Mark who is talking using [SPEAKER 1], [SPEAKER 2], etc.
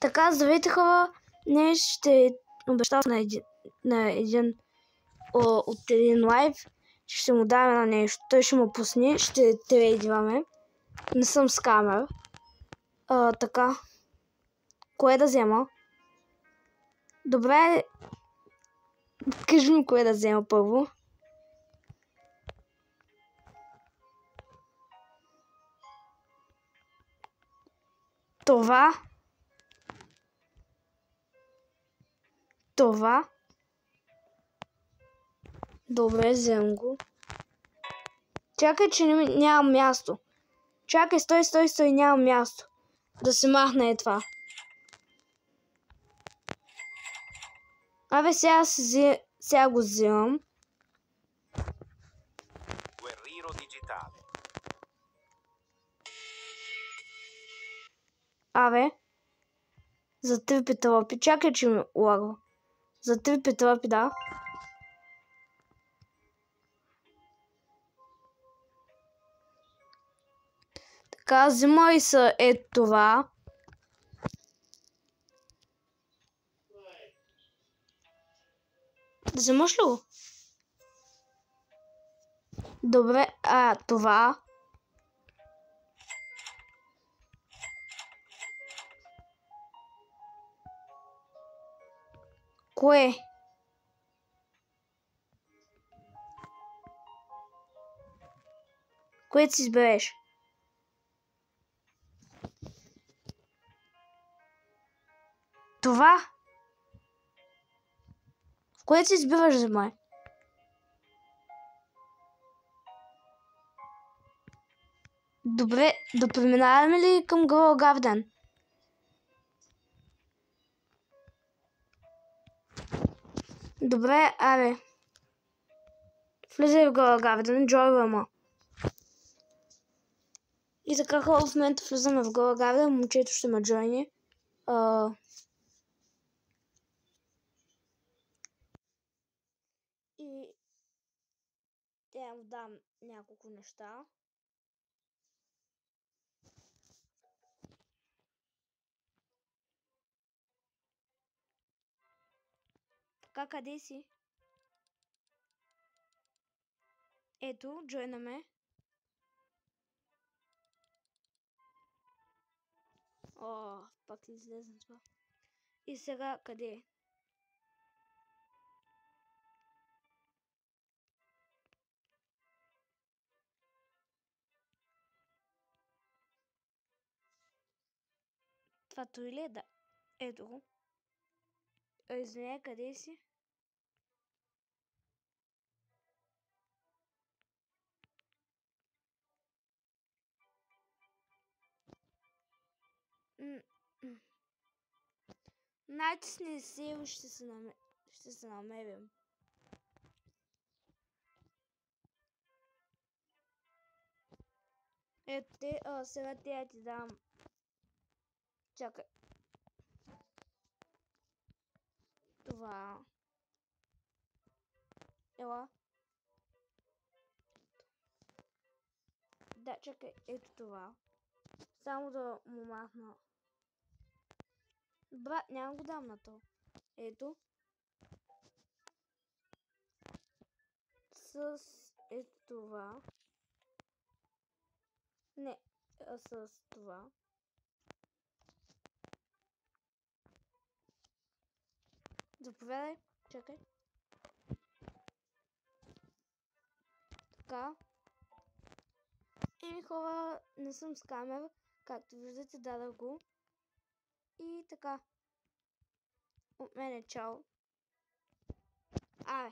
[SPEAKER 1] Така, здравейте хора, днес ще обещав на един от един лайв, ще му даме на нещо, той ще му пусне, ще трейдваме, не съм скамер. Така, кое да взема? Добре, кажи ми кое да взема първо. Това. Добре, взем го. Чакай, че нямам място. Чакай, стой, нямам място. Да се махне е това. Абе, сега го взимам. Абе, за 3 петропи. Чакай, че ми лагва. За 3 петропи, да. Така, взимай са ето това. Взимаш ли го? Добре, това. Кое? Кое си избереш? Това? В кое си избираш за май? Добре, да преминаваме ли към Grow Garden? Добре, аре. Влизай в Grow Garden, джойва ма. И така хора, в момента влизаме в Grow Garden, момчето ще ме джойни. И я му дам няколко неща. Така, къде си? Ето, джойнаме. Пак излезе това. И сега къде е? Това той ли е? Да. Ето го. Извиняй, къде си? Натисни сейв, ще се намерим. Ето те, сега тя ти дам. Чакай. Това. Ела. Да, чакай, ето това. Само да му махна. Брат, няма го дам на то. Ето. С ето това. Не, с това. Заповядай, чакай. Така. И хора, не съм скамер. Както виждате, дадах го. И така. От мене чао. Абе.